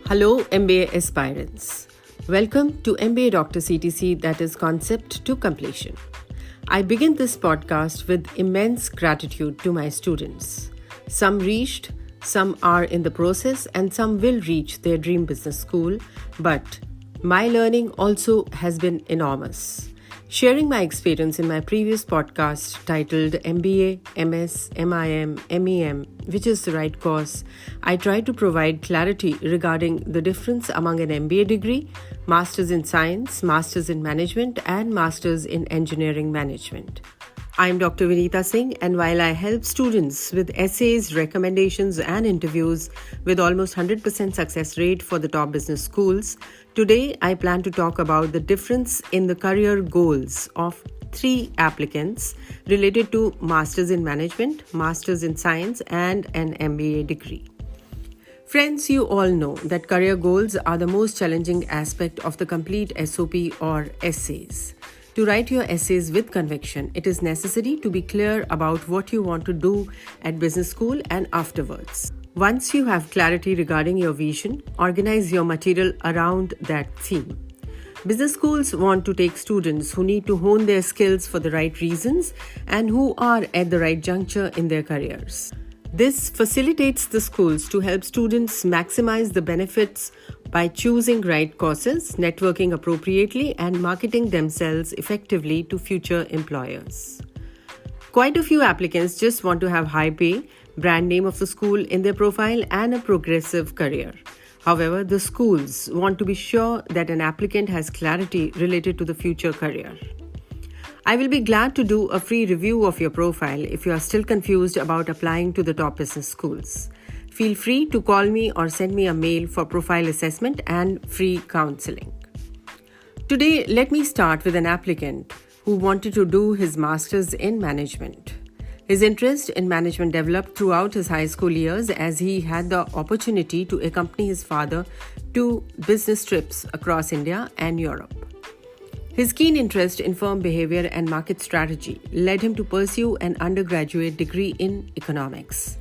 Hello, MBA aspirants. Welcome to MBA Dr. CTC, that is Concept to Completion. I begin this podcast with immense gratitude to my students. Some reached, some are in the process, and some will reach their dream business school, but my learning also has been enormous. Sharing my experience in my previous podcast titled MBA, MS, MIM, MEM, which is the right course, I try to provide clarity regarding the difference among an MBA degree, Masters in Science, Masters in Management, and Masters in Engineering Management. I'm Dr. Vinita Singh, and while I help students with essays, recommendations, and interviews with almost 100% success rate for the top business schools, today I plan to talk about the difference in the career goals of 3 applicants related to Masters in Management, Masters in Science, and an MBA degree. Friends, you all know that career goals are the most challenging aspect of the complete SOP or essays. To write your essays with conviction, it is necessary to be clear about what you want to do at business school and afterwards. Once you have clarity regarding your vision, organize your material around that theme. Business schools want to take students who need to hone their skills for the right reasons and who are at the right juncture in their careers. This facilitates the schools to help students maximize the benefits by choosing right courses, networking appropriately, and marketing themselves effectively to future employers. Quite a few applicants just want to have high pay, brand name of the school in their profile, and a progressive career. However, the schools want to be sure that an applicant has clarity related to the future career. I will be glad to do a free review of your profile if you are still confused about applying to the top business schools. Feel free to call me or send me a mail for profile assessment and free counseling. Today, let me start with an applicant who wanted to do his Masters in Management. His interest in management developed throughout his high school years as he had the opportunity to accompany his father to business trips across India and Europe. His keen interest in firm behavior and market strategy led him to pursue an undergraduate degree in economics.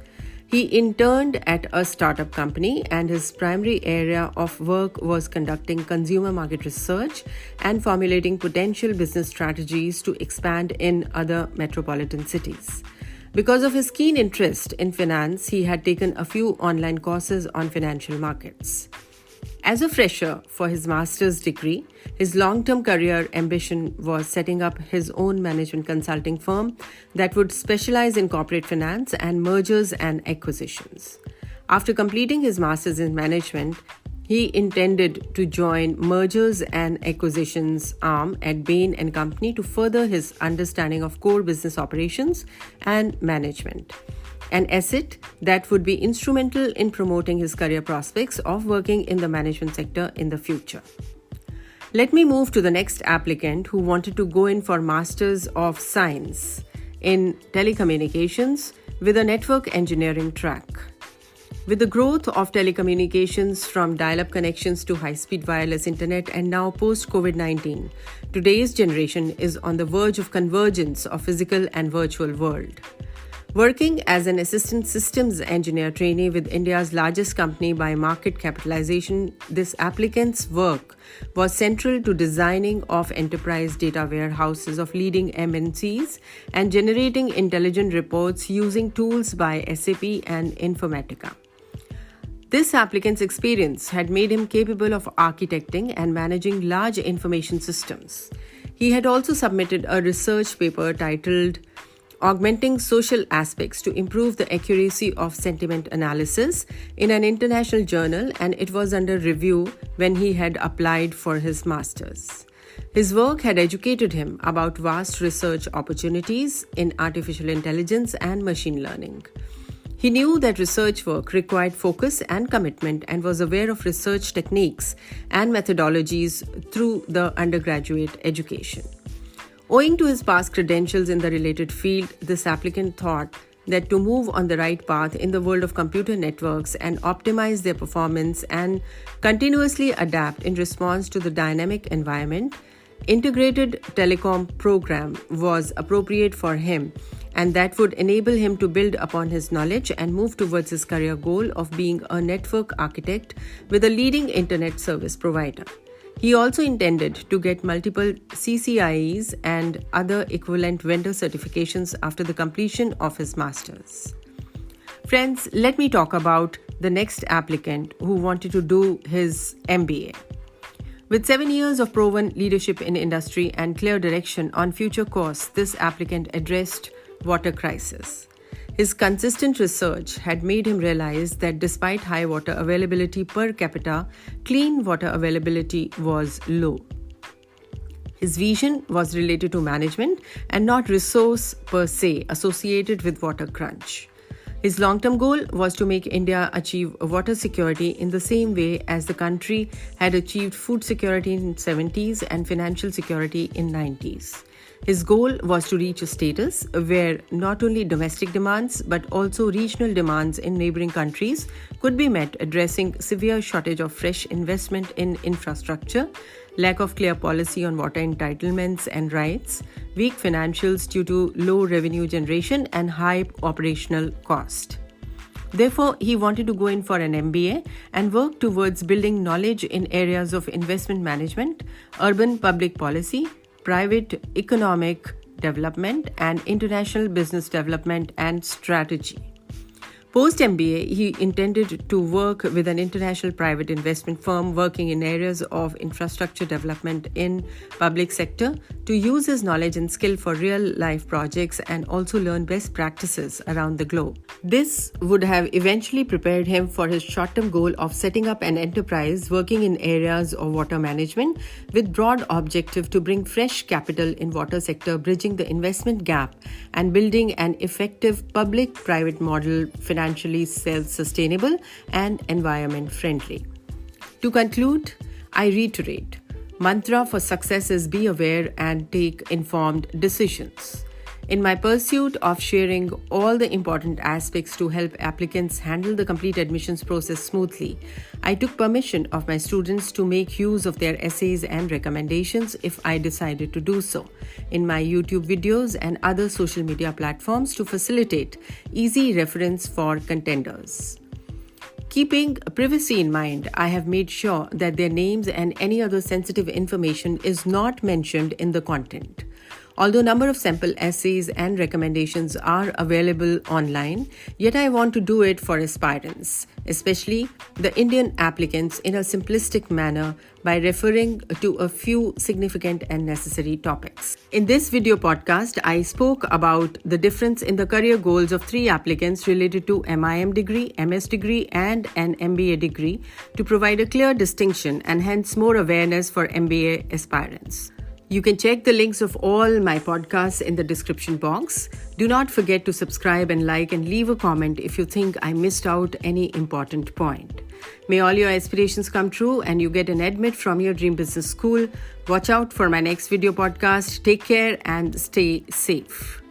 He interned at a startup company, and his primary area of work was conducting consumer market research and formulating potential business strategies to expand in other metropolitan cities. Because of his keen interest in finance, he had taken a few online courses on financial markets. As a fresher for his master's degree, his long-term career ambition was setting up his own management consulting firm that would specialize in corporate finance and mergers and acquisitions. After completing his master's in management, he intended to join mergers and acquisitions arm at Bain & Company to further his understanding of core business operations and management, an asset that would be instrumental in promoting his career prospects of working in the management sector in the future. Let me move to the next applicant who wanted to go in for Masters of Science in Telecommunications with a network engineering track. With the growth of telecommunications from dial-up connections to high-speed wireless internet and now post-COVID-19, today's generation is on the verge of convergence of physical and virtual world. Working as an assistant systems engineer trainee with India's largest company by market capitalization, this applicant's work was central to designing of enterprise data warehouses of leading MNCs and generating intelligent reports using tools by SAP and Informatica. This applicant's experience had made him capable of architecting and managing large information systems. He had also submitted a research paper titled Augmenting Social Aspects to Improve the Accuracy of Sentiment Analysis in an international journal, and it was under review when he had applied for his master's. His work had educated him about vast research opportunities in artificial intelligence and machine learning. He knew that research work required focus and commitment and was aware of research techniques and methodologies through the undergraduate education. Owing to his past credentials in the related field, this applicant thought that to move on the right path in the world of computer networks and optimize their performance and continuously adapt in response to the dynamic environment, integrated telecom program was appropriate for him and that would enable him to build upon his knowledge and move towards his career goal of being a network architect with a leading internet service provider. He also intended to get multiple CCIEs and other equivalent vendor certifications after the completion of his master's. Friends, let me talk about the next applicant who wanted to do his MBA. With 7 years of proven leadership in industry and clear direction on future course, this applicant addressed water crisis. His consistent research had made him realize that despite high water availability per capita, clean water availability was low. His vision was related to management and not resource per se associated with water crunch. His long-term goal was to make India achieve water security in the same way as the country had achieved food security in the 70s and financial security in the 90s. His goal was to reach a status where not only domestic demands but also regional demands in neighboring countries could be met, addressing severe shortage of fresh investment in infrastructure, lack of clear policy on water entitlements and rights, weak financials due to low revenue generation and high operational cost. Therefore, he wanted to go in for an MBA and work towards building knowledge in areas of investment management, urban public policy, private economic development, and international business development and strategy. Post-MBA, he intended to work with an international private investment firm working in areas of infrastructure development in public sector to use his knowledge and skill for real-life projects and also learn best practices around the globe. This would have eventually prepared him for his short-term goal of setting up an enterprise working in areas of water management with broad objective to bring fresh capital in water sector, bridging the investment gap and building an effective public-private model financially self-sustainable and environment-friendly. To conclude, I reiterate, mantra for success is be aware and take informed decisions. In my pursuit of sharing all the important aspects to help applicants handle the complete admissions process smoothly, I took permission of my students to make use of their essays and recommendations if I decided to do so in my YouTube videos and other social media platforms to facilitate easy reference for contenders. Keeping privacy in mind, I have made sure that their names and any other sensitive information is not mentioned in the content. Although a number of sample essays and recommendations are available online, yet I want to do it for aspirants, especially the Indian applicants, in a simplistic manner by referring to a few significant and necessary topics. In this video podcast, I spoke about the difference in the career goals of 3 applicants related to MIM degree, MS degree, and an MBA degree to provide a clear distinction and hence more awareness for MBA aspirants. You can check the links of all my podcasts in the description box. Do not forget to subscribe and like and leave a comment if you think I missed out any important point. May all your aspirations come true and you get an admit from your dream business school. Watch out for my next video podcast. Take care and stay safe.